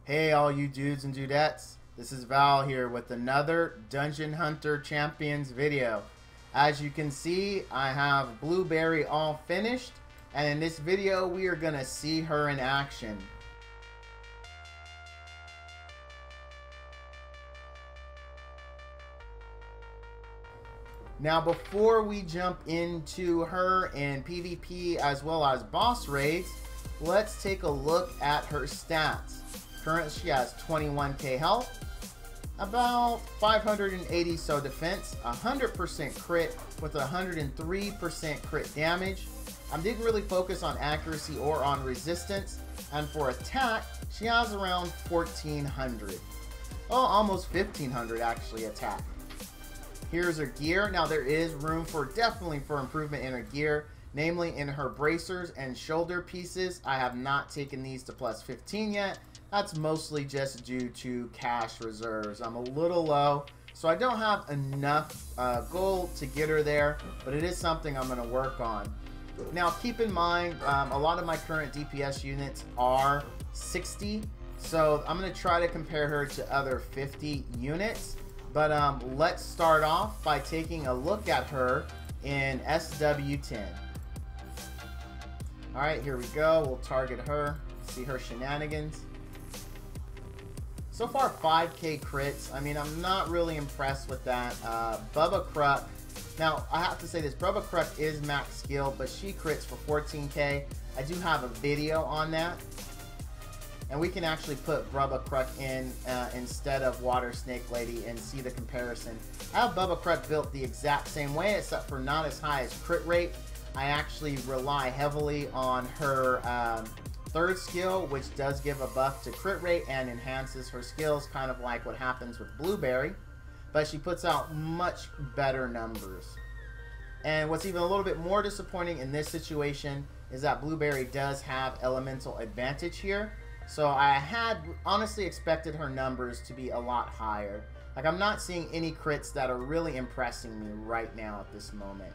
Hey all you dudes and dudettes, this is Val here with another Dungeon Hunter Champions video. As you can see, I have Blueberry all finished, and in this video we are going to see her in action. Now before we jump into her in PvP as well as boss raids, let's take a look at her stats. Currently she has 21k health, about 580 so defense, 100% crit with 103% crit damage. I didn't really focus on accuracy or on resistance, and for attack she has around 1400. Oh, almost 1500 actually attack. Here's her gear. Now there is room definitely for improvement in her gear, namely in her bracers and shoulder pieces. I have not taken these to plus 15 yet. That's mostly just due to cash reserves. I'm a little low, so I don't have enough gold to get her there, but it is something I'm going to work on. Now keep in mind, a lot of my current DPS units are 60, so I'm going to try to compare her to other 50 units. But let's start off by taking a look at her in SW10. Alright, here we go. We'll target her, see her shenanigans. So far 5k crits. I mean, I'm not really impressed with that. Bubba Kruk. Now, I have to say this. Bubba Kruk is max skill, but she crits for 14k. I do have a video on that. And we can actually put Bubba Kruk in instead of Water Snake Lady and see the comparison. I have Bubba Kruk built the exact same way, except for not as high as crit rate. I actually rely heavily on her third skill, which does give a buff to crit rate and enhances her skills, kind of like what happens with Blueberry. But she puts out much better numbers. And what's even a little bit more disappointing in this situation is that Blueberry does have elemental advantage here. So I had honestly expected her numbers to be a lot higher. Like, I'm not seeing any crits that are really impressing me right now at this moment.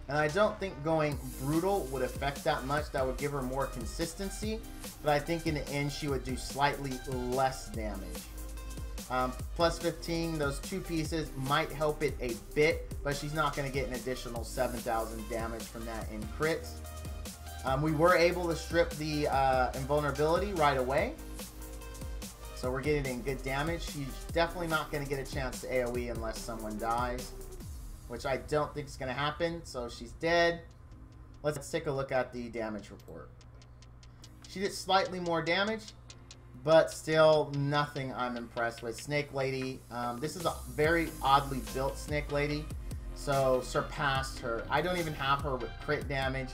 And I don't think going brutal would affect that much. That would give her more consistency. But I think in the end she would do slightly less damage. Plus 15, those two pieces might help it a bit. But she's not going to get an additional 7,000 damage from that in crits. We were able to strip the invulnerability right away. So we're getting in good damage. She's definitely not going to get a chance to AoE unless someone dies, which I don't think is going to happen. So she's dead. Let's take a look at the damage report. She did slightly more damage, but still nothing I'm impressed with. Snake Lady, this is a very oddly built Snake Lady, so surpassed her. I don't even have her with crit damage.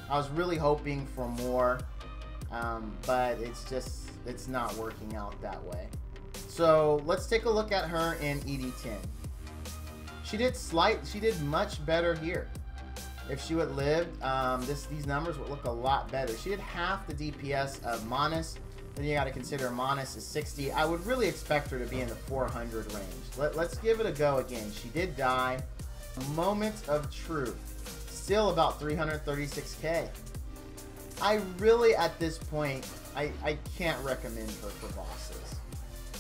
I was really hoping for more, but it's not working out that way. So let's take a look at her in ED10. She did much better here. If she would lived, these numbers would look a lot better. She had half the DPS of Manus. Then you got to consider Manus is 60. I would really expect her to be in the 400 range. Let's give it a go again. She did die. Moment of truth. Still about 336k. I really, at this point, I can't recommend her for bosses.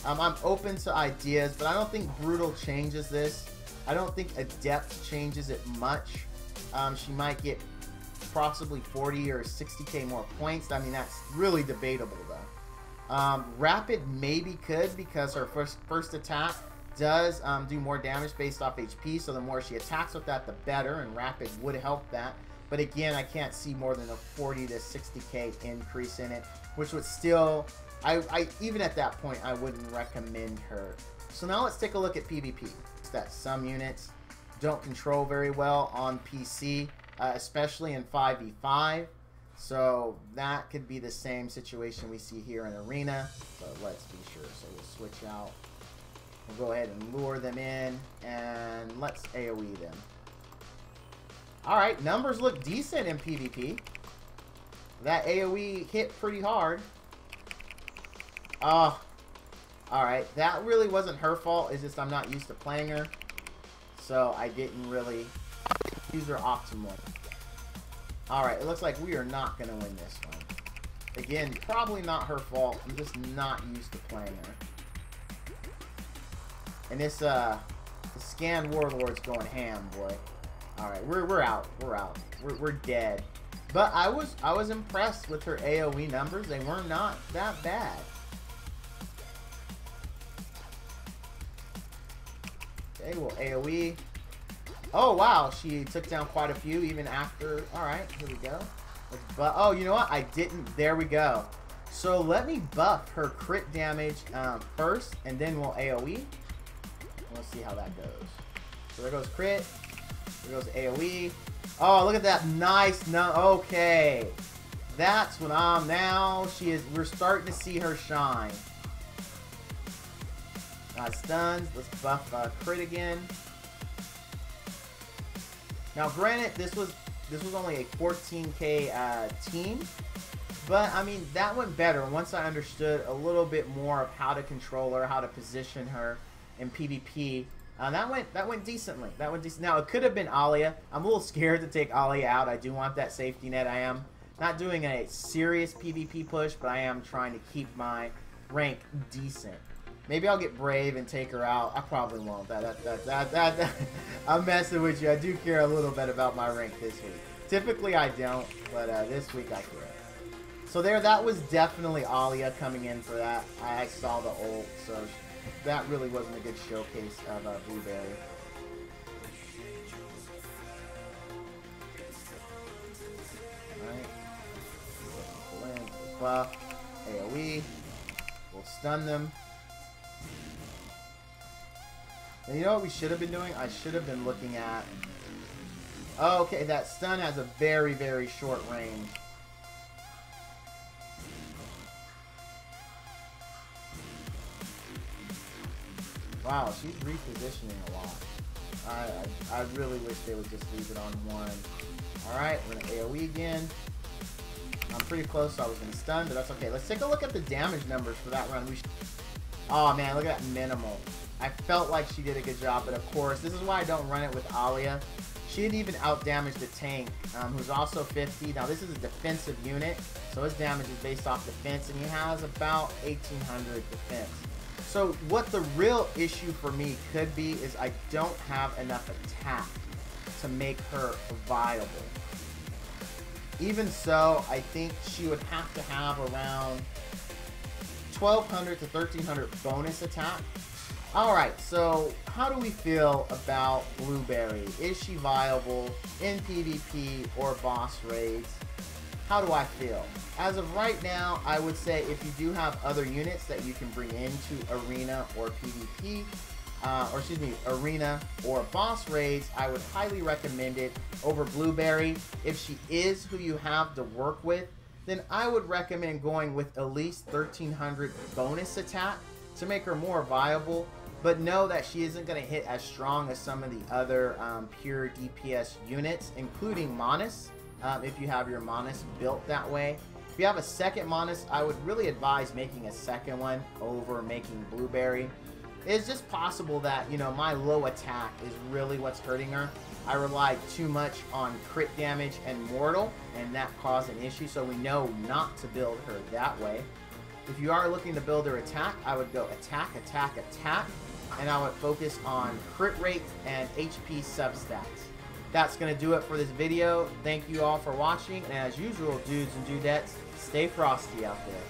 I'm open to ideas, but I don't think Brutal changes this. I don't think Adept changes it much. She might get possibly 40 or 60k more points. I mean, that's really debatable, though. Rapid maybe could, because her first attack does do more damage based off HP, so the more she attacks with that, the better, and Rapid would help that. But again, I can't see more than a 40 to 60k increase in it, which would still, even at that point, I wouldn't recommend her. So now let's take a look at PvP. That some units don't control very well on PC, especially in 5v5. So that could be the same situation we see here in Arena, but let's be sure. So we'll switch out. We'll go ahead and lure them in, and let's AoE them. Alright, numbers look decent in PvP. That AoE hit pretty hard. Alright, that really wasn't her fault. It's just I'm not used to playing her. So I didn't really use her optimally. Alright, it looks like we are not going to win this one. Again, probably not her fault. I'm just not used to playing her. And this, the Scan Warlord's going ham, boy. Alright, we're out. We're out. We're dead. But I was impressed with her AoE numbers. They were not that bad. Okay, well, AoE. Oh, wow. She took down quite a few even after. Alright, here we go. Oh, you know what? I didn't. There we go. So let me buff her crit damage first, and then we'll AoE. We'll see how that goes. So there goes crit. There goes AoE. Oh, look at that. Nice. No, okay. That's what I'm now. We're starting to see her shine. Stuns. Let's buff crit again. Now, granted, this was only a 14k team, but I mean that went better once I understood a little bit more of how to control her, how to position her in PvP. That went decently. That went decent. Now it could have been Alia. I'm a little scared to take Alia out. I do want that safety net. I am not doing a serious PvP push, but I am trying to keep my rank decent. Maybe I'll get brave and take her out. I probably won't. I'm messing with you. I do care a little bit about my rank this week. Typically I don't, but this week I care. So that was definitely Alia coming in for that. I saw the ult, so that really wasn't a good showcase of Blueberry. Alright. Buff. AoE. We'll stun them. And you know what we should have been doing? I should have been looking at... Oh, okay, that stun has a very, very short range. Wow, she's repositioning a lot. I really wish they would just leave it on one. Alright, we're going to AoE again. I'm pretty close, so I was going to stun, but that's okay. Let's take a look at the damage numbers for that run. Oh, man, look at that minimal. I felt like she did a good job, but of course, this is why I don't run it with Alia. She had even out-damaged the tank, who's also 50. Now, this is a defensive unit, so his damage is based off defense, and he has about 1,800 defense. So, what the real issue for me could be is I don't have enough attack to make her viable. Even so, I think she would have to have around 1,200 to 1,300 bonus attack. Alright, so how do we feel about Blueberry? Is she viable in PvP or boss raids? How do I feel? As of right now, I would say if you do have other units that you can bring into Arena or PvP, Arena or boss raids, I would highly recommend it over Blueberry. If she is who you have to work with, then I would recommend going with at least 1,300 bonus attack to make her more viable. But know that she isn't going to hit as strong as some of the other pure DPS units, including Monas, if you have your Monas built that way. If you have a second Monas, I would really advise making a second one over making Blueberry. It's just possible that, you know, my low attack is really what's hurting her. I relied too much on crit damage and mortal, and that caused an issue, so we know not to build her that way. If you are looking to build her attack, I would go attack, attack, attack, and I would focus on crit rate and HP substats. That's going to do it for this video. Thank you all for watching, and as usual, dudes and dudettes, stay frosty out there.